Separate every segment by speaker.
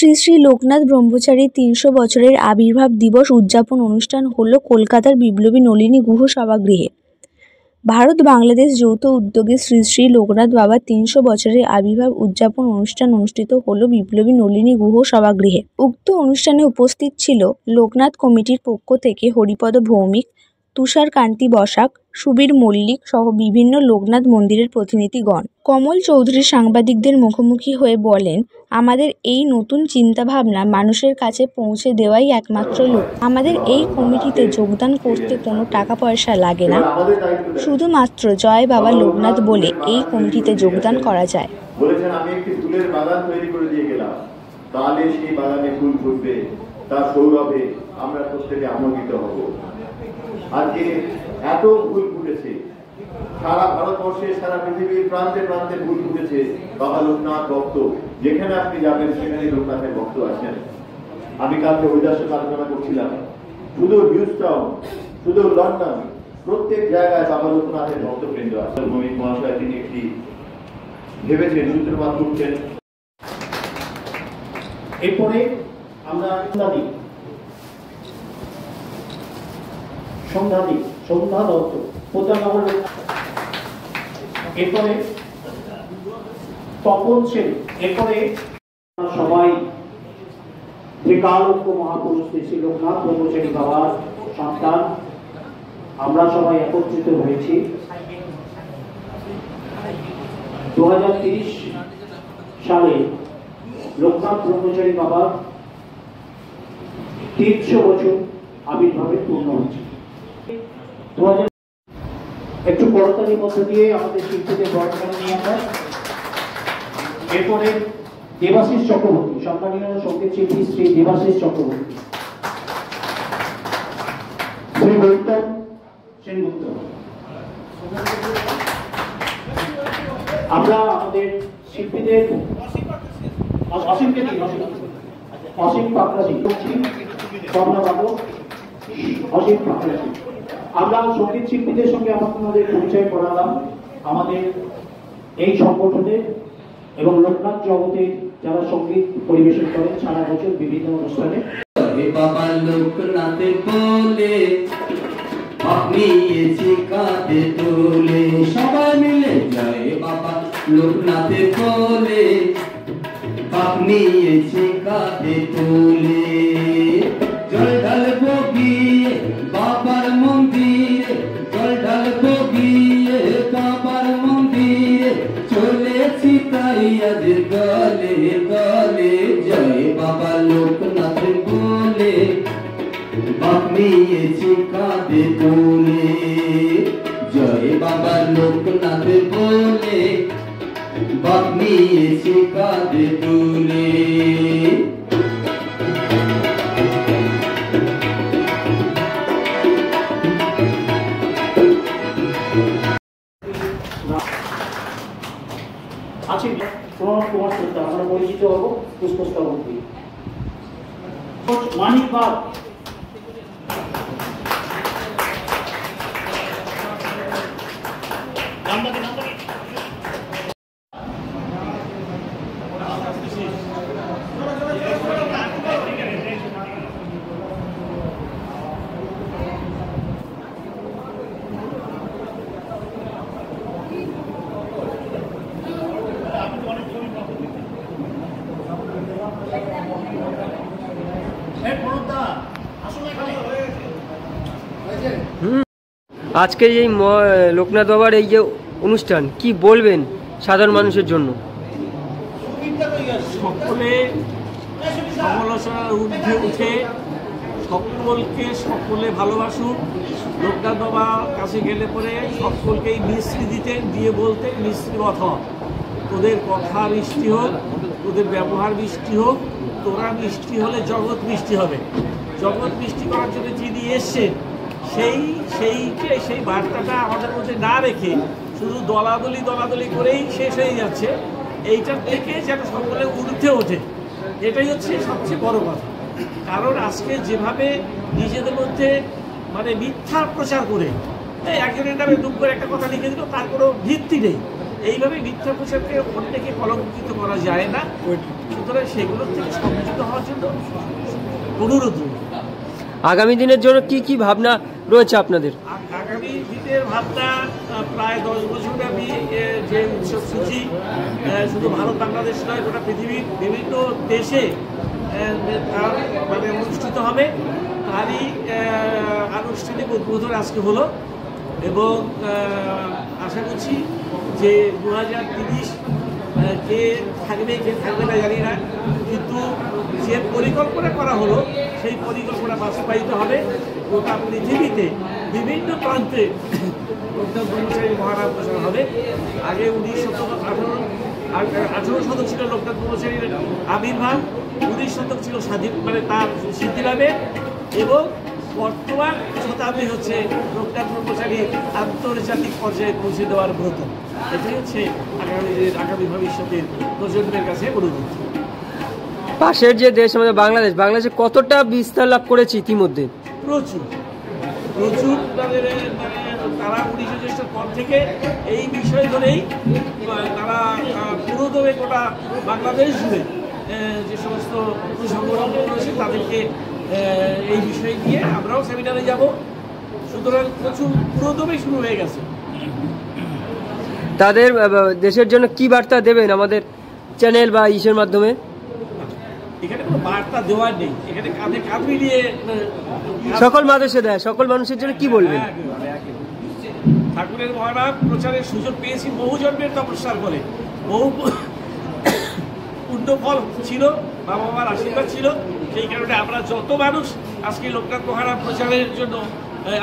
Speaker 1: শ্রী শ্রী লোকনাথ ব্রহ্মচারীর ৩০০ বছরের আবির্ভাব দিবস উদযাপন অনুষ্ঠান হল কলকাতার বিপ্লবী নলিনী গুহ সভাগৃহে। ভারত বাংলাদেশ যৌথ উদ্যোগে শ্রী শ্রী লোকনাথ বাবার ৩০০ বছরের আবির্ভাব উদযাপন অনুষ্ঠান অনুষ্ঠিত হল বিপ্লবী নলিনী গুহ সভাগৃহে। উক্ত অনুষ্ঠানে উপস্থিত ছিল লোকনাথ কমিটির পক্ষ থেকে হরিপদ ভৌমিক, তুষার কান্তি বসাক, সুবীর মল্লিক সহ বিভিন্ন লোকনাথ মন্দিরের প্রতিনিধিগণ। কমল চৌধুরী সাংবাদিকদের মুখোমুখি হয়ে বলেন, আমাদের এই নতুন চিন্তাভাবনা মানুষের কাছে পৌঁছে দেওয়াই একমাত্র লক্ষ্য। আমাদের এই কমিটিতে যোগদান করতে কোনো টাকা পয়সা লাগে না, শুধুমাত্র জয় বাবা লোকনাথ বলে এই কমিটিতে যোগদান করা যায়।
Speaker 2: বলেছেন আমি একটি ফুলের বাগান তৈরি করে দিয়ে গেলাম, তাহলে সেই বাগানে ফুল ফুটবে, তার সৌরভে আমরা প্রত্যেকে আনন্দিত হব। আজকে এত ফুল ফুটেছে, সারা ভারতবর্ষে সারা পৃথিবীর প্রান্তে প্রান্তে ফুল ফুটেছে বাবা লোকনাথ ভক্ত। যেখানে আপনি যাবেন সেখানে লোকনাথের ভক্ত আছেন। আমি কালকে ঐদাসে আলোচনা করছিলাম, শুধু হিউস্টন, শুধু লন্ডন, প্রত্যেক জায়গায় বাবা লোকনাথের ভক্তবৃন্দ আছে। ভৌমিক মহাশয় তিনি একটি ভেবেছেন, সূত্রপাত করছেন।
Speaker 3: এরপরে আমরা সন্ধ্যা দত্ত প্রত্যানগর, এরপরে তপন সেন, এরপরে সবাই ত্রিকালজ্ঞ মহাপুরুষ শ্রী লোকনাথ ব্রহ্মচারী বাবার সন্তান আমরা সবাই একত্রিত হয়েছি 2030 সালে লোকনাথ ব্রহ্মচারী বাবার 300 বছর আবির্ভাবে পূর্ণ হচ্ছে। একটু করতালির মধ্য দিয়ে আমাদের শিল্পীদের বরণ নিয়ে আমরা। এরপরে দেবাশিস চক্রবর্তী, সম্মানীয় সঙ্গীত শিল্পী শ্রী দেবাশিস চক্রবর্তী, শ্রী গৌতম সেনগুপ্ত। আমরা আমাদের শিল্পীদের অসীম পাকড়াজি, অসীম পাকড়াজি। আমরা সঙ্গীত শিল্পীদের সঙ্গে আমাদের পরিচয় করালাম আমাদের এই সংগঠনে এবং লোকনাথ জগতে যারা সঙ্গীত পরিবেশন করেন সারা বছর বিভিন্ন অনুষ্ঠানে।
Speaker 4: বাবা লোকনাথে বলে আপনিয়েছি কাঁধে তোলে, সবাই মিলে যায় বাবা লোকনাথে বলে আপনিয়েছি কাঁধে তোলে। জল ঢালবো গিয়ে বাবার মন্দিরে, জল ঢালবো গিয়ে বাবার মন্দিরে, চলেছি তাই আজ গলে গলে, জয় বাবা লোকনাথ বলে আপনিয়েছি কাঁধে তোলে, জয় বাবা লোকনাথ বলে আপনিয়েছি কাঁধে তোলে।
Speaker 3: আছে প্রণব কুমার সত্তা, আমরা পরিচিত হব পুষ্পস্তবক দিয়ে। মানিক বাগ,
Speaker 5: আজকে এই লোকনাথ বাবার এই যে অনুষ্ঠান কি বলবেন সাধারণ মানুষের জন্য?
Speaker 6: সকলে সমালোচনার ঊর্ধ্বে উঠে সকলে ভালোবাসুন। লোকনাথ বাবার কাছে গেলে পরে সকলকেই মিষ্টি দিয়ে বলতে মিষ্টি কথা, তোদের কথা মিষ্টি হোক, তোদের ব্যবহার মিষ্টি হোক, তোরা মিষ্টি হলে জগৎ মিষ্টি হবে। জগৎ মিষ্টি করার জন্য যিনি এসছেন সেই বার্তাটা আমাদের মধ্যে না রেখে শুধু দলাদলি করেই শেষ হয়ে যাচ্ছে। এইটার থেকে যেন সকলে ঊর্ধ্বে ওঠে, এটাই হচ্ছে সবচেয়ে বড় কথা। কারণ আজকে যেভাবে নিজেদের মধ্যে মিথ্যা প্রচার করে একজনের নামে দুঃখ করে একটা কথা লিখে দিল, তার কোনো ভিত্তি নেই। এইভাবে মিথ্যা প্রচারকে অন্যকে কলঙ্কিত করা যায় না। সুতরাং সেগুলোর থেকে সংযুক্ত হওয়ার জন্য অনুরোধ রইল।
Speaker 5: আগামী দিনের জন্য কি কি ভাবনা রয়েছে আপনাদের?
Speaker 6: আগামী দিনের ভাবনা প্রায় 10 বছর ব্যাপী যে উৎসব সূচি শুধু ভারত বাংলাদেশ নয়, গোটা পৃথিবীর বিভিন্ন দেশে তার মানে অনুষ্ঠিত হবে, তারই আনুষ্ঠানিক উদ্বোধন আজকে হলো। এবং আশা করছি যে 2030 কে থাকবে কে থাকবে না জানি না, কিন্তু যে পরিকল্পনা করা হলো সেই পরিকল্পনা বাস্তবায়িত হবে। গোটা পৃথিবীতে বিভিন্ন প্রান্তে লোকনাথ ব্রহ্মচারী মহানাম প্রচার হবে। আগে 18 শতক ছিল লোকনাথ ব্রহ্মচারীর আবির্ভাব, 19 শতক ছিল স্বাধীন মানে তার সিদ্ধিলাভে, এবং বর্তমান শতাব্দী হচ্ছে লোকনাথ ব্রহ্মচারীর আন্তর্জাতিক পর্যায়ে পৌঁছে দেওয়ার ব্রত। এটাই হচ্ছে আগামী ভবিষ্যতের প্রজন্মের কাছে অনুরোধ।
Speaker 5: পাশের যে দেশ আমাদের বাংলাদেশে কতটা বিস্তার লাভ করেছে ইতিমধ্যে?
Speaker 6: প্রচুর তাদের তারা 19 জ্যৈষ্ঠের পর থেকে এই বিষয় ধরেই তারা পুরোদমে গোটা বাংলাদেশ জুড়ে যে সমস্ত সংগঠন রয়েছে তাদেরকে এই বিষয় নিয়ে আমরাও সেমিনারে যাব। সুতরাং প্রচুর পুরোদমে শুরু হয়ে গেছে।
Speaker 5: তাদের দেশের জন্য কি বার্তা দেবেন আমাদের চ্যানেল বা ইসের মাধ্যমে?
Speaker 6: এখানে কোনো বার্তা দেওয়ার নেই, এখানে কাঁধে কাঁধ মিলিয়ে
Speaker 5: সকল মানুষের জন্য কি বলবেন?
Speaker 6: ঠাকুরের মহানাম প্রচারের সুযোগ পেয়েছি বহু জন্মের তপস্যার ফলে, বহু পুণ্যফল ছিল, বাবা মার আশীর্বাদ ছিল। সেই কারণে আমরা যত মানুষ আজকে লোকনাথ মহানাম প্রচারের জন্য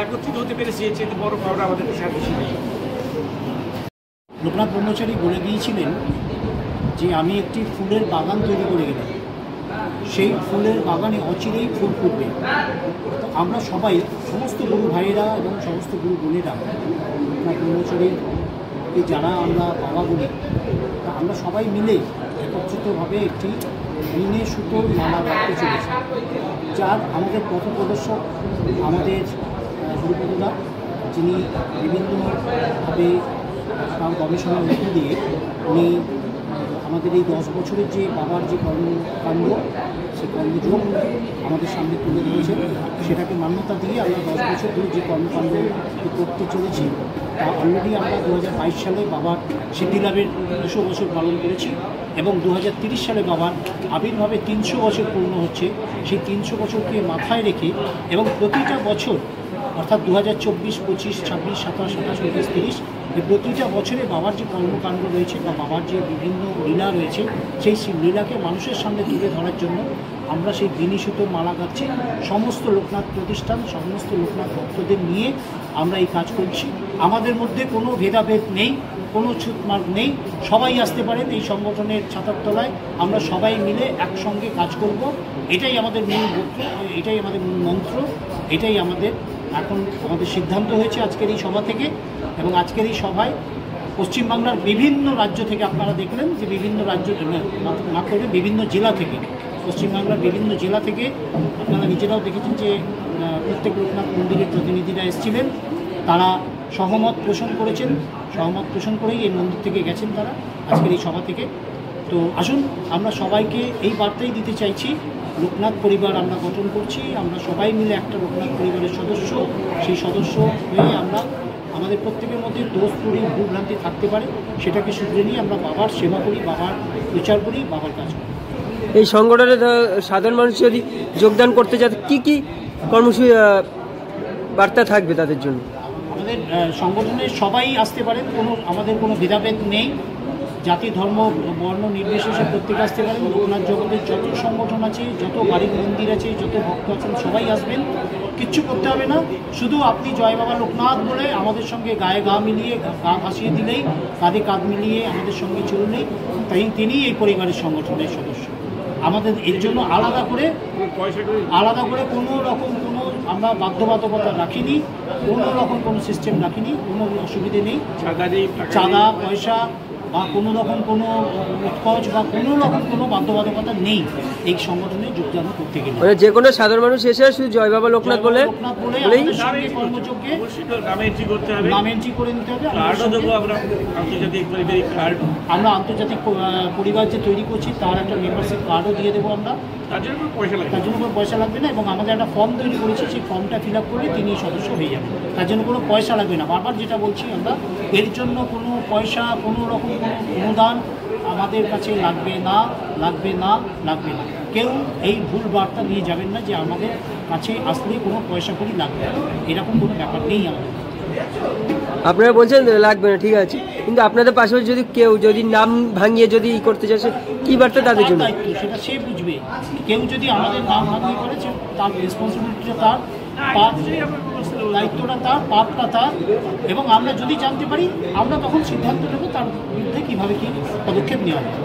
Speaker 6: একত্রিত হতে পেরেছি, এর চেয়ে বড় পাওনা আমাদের কাছে আর কিছু নেই।
Speaker 3: লোকনাথ ব্রহ্মচারী বলে গিয়েছিলেন যে আমি একটি ফুলের বাগান তৈরি করে গেলাম, সেই ফুলের বাগানে অচিরেই ফুল ফুটবে। তো আমরা সবাই, সমস্ত গুরু ভাইয়েরা এবং সমস্ত গুরু বোনেরা, লোকনাথ ব্রহ্মচারীকে যারা আমরা বাবা বলি, তা আমরা সবাই মিলে একত্রিতভাবে একটি ঋণে সুতোর মালা রাখতে চলেছি, যার আমাদের পথপ্রদর্শক আমাদের গুরুপদদা, যিনি বিভিন্নভাবে তার গবেষণার মধ্য দিয়ে উনি আমাদের এই 10 বছরের যে বাবার যে কর্মকাণ্ড, সেই কর্মযোগ আমাদের সামনে তুলে ধরেছেন। সেটাকে মান্যতা দিয়ে আমরা 10 বছর ধরে যে কর্মকাণ্ড করতে চলেছি, তা অলরেডি আমরা 2022 সালে বাবার সিদ্ধিলাভের 200 বছর পালন করেছি, এবং 2030 সালে বাবার আবির্ভাবে 300 বছর পূর্ণ হচ্ছে। সেই 300 বছরকে মাথায় রেখে এবং প্রতিটা বছর অর্থাৎ 2024, 25, 26, 27, 28, 29, 30 এই প্রতিটা বছরে বাবার যে কর্মকাণ্ড রয়েছে বা বাবার যে বিভিন্ন লীলা রয়েছে, সেই লীলাকে মানুষের সামনে তুলে ধরার জন্য আমরা সেই ঋণী সুতোর মালা গাচ্ছি। সমস্ত লোকনাথ প্রতিষ্ঠান, সমস্ত লোকনাথ ভক্তদের নিয়ে আমরা এই কাজ করছি। আমাদের মধ্যে কোনো ভেদাভেদ নেই, কোনো ছুতমার্গ নেই, সবাই আসতে পারেন এই সংগঠনের ছাতার তলায়। আমরা সবাই মিলে একসঙ্গে কাজ করব, এটাই আমাদের মূল লক্ষ্য, এটাই আমাদের মূল মন্ত্র, এটাই আমাদের এখন আমাদের সিদ্ধান্ত হয়েছে আজকের এই সভা থেকে। এবং আজকের এই সভায় পশ্চিমবাংলার বিভিন্ন রাজ্য থেকে, আপনারা দেখলেন যে বিভিন্ন রাজ্য না করে বিভিন্ন জেলা থেকে, পশ্চিমবাংলার বিভিন্ন জেলা থেকে আপনারা নিজেরাও দেখেছেন যে প্রত্যেক লোকনাথ মন্দিরের প্রতিনিধিরা এসেছিলেন, তারা সহমত পোষণ করেছেন, সহমত পোষণ করেই এই মন্দির থেকে গেছেন তারা আজকের এই সভা থেকে। তো আসুন আমরা সবাইকে এই বার্তাই দিতে চাইছি, লোকনাথ পরিবার আমরা গঠন করছি, আমরা সবাই মিলে একটা লোকনাথ পরিবারের সদস্য। সেই সদস্য হয়ে আমরা আমাদের প্রত্যেকের মধ্যে দোষ ত্রুটি ভুলভ্রান্তি থাকতে পারে, সেটাকে শুধরে নিয়ে আমরা বাবার সেবা করি, বাবার প্রচার করি, বাবার কাজ করি।
Speaker 5: এই সংগঠনে সাধারণ মানুষ যদি যোগদান করতে চায় কি কর্মসূচি বার্তা থাকবে তাদের জন্য?
Speaker 3: আমাদের সংগঠনে সবাই আসতে পারেন, আমাদের কোনো ভেদাভেদ নেই, জাতি ধর্ম বর্ণ নির্বিশেষে প্রত্যেকে আসতে পারেন। লোকনাথ জগতের যত সংগঠন আছে, যত বাড়ির মন্দির আছে, যত ভক্ত আছেন, সবাই আসবেন, কিচ্ছু করতে হবে না। শুধু আপনি জয় বাবা লোকনাথ বলে আমাদের সঙ্গে গায়ে গা মিলিয়ে গা ভাসিয়ে দিলেই, কাঁধে কাঁধ মিলিয়ে আমাদের সঙ্গে চললেই, তাই তিনি এই পরিবারের সংগঠনের সদস্য। আমাদের এর জন্য আলাদা করে কোনো রকম আমরা বাধ্যবাধকতা রাখিনি, কোনো রকম কোনো সিস্টেম রাখিনি, কোনো অসুবিধে নেই। চাঁদা পয়সা বা কোনো রকম কোনো উৎকোচ বা কোনো রকম কোনো বাধ্যবাধকতা নেই এই সংগঠনে যোগদান করতে গেলে।
Speaker 5: মানে যে কোনো সাধারণ মানুষ এসে শুধু জয় বাবা লোকনাথ বলেই
Speaker 3: কর্মযোগ্যে
Speaker 6: নাম এন্ট্রি করতে হবে,
Speaker 3: নাম এন্ট্রি করে নিতে হবে।
Speaker 6: কার্ডও দেবো আমরা, আন্তর্জাতিক পরিবারিক কার্ড।
Speaker 3: আমরা আন্তর্জাতিক পরিবার যে তৈরি করছি তার একটা মেম্বারশিপ কার্ডও দিয়ে দেবো আমরা।
Speaker 6: তার জন্য কোনো পয়সা লাগবে,
Speaker 3: তার জন্য কোনো পয়সা লাগবে না। এবং আমাদের একটা ফর্ম তৈরি করেছি, সেই ফর্মটা ফিল আপ করলে তিনি সদস্য হয়ে যাবেন, তার জন্য কোনো পয়সা লাগবে না। বারবার যেটা বলছি আমরা, এর জন্য কোনো পয়সা, কোনো রকম কোনো অনুদান আমাদের কাছে লাগবে না, লাগবে না, লাগবে না। কেউ এই ভুল বার্তা নিয়ে যাবেন না যে আমাদের কাছে আসলে কোনো পয়সা করি লাগবে না, এরকম কোনো ব্যাপার নেই আমাদের।
Speaker 5: আপনারা বলছেন লাগবে না, ঠিক আছে, কিন্তু আপনাদের পাশাপাশি যদি কেউ যদি নাম ভাঙিয়ে যদি ই করতে চায়, কি বার্তা তাদের জন্য?
Speaker 3: দায়িত্ব সেটা সে বুঝবে। কেউ যদি আমাদের নাম ভাঙিয়ে করে, তার রেসপন্সিবিলিটিটা তার, দায়িত্বটা তার, পাপটা তার। এবং আমরা যদি জানতে পারি, আমরা তখন সিদ্ধান্ত নেব তার বিরুদ্ধে কীভাবে কী পদক্ষেপ নেওয়া হবে।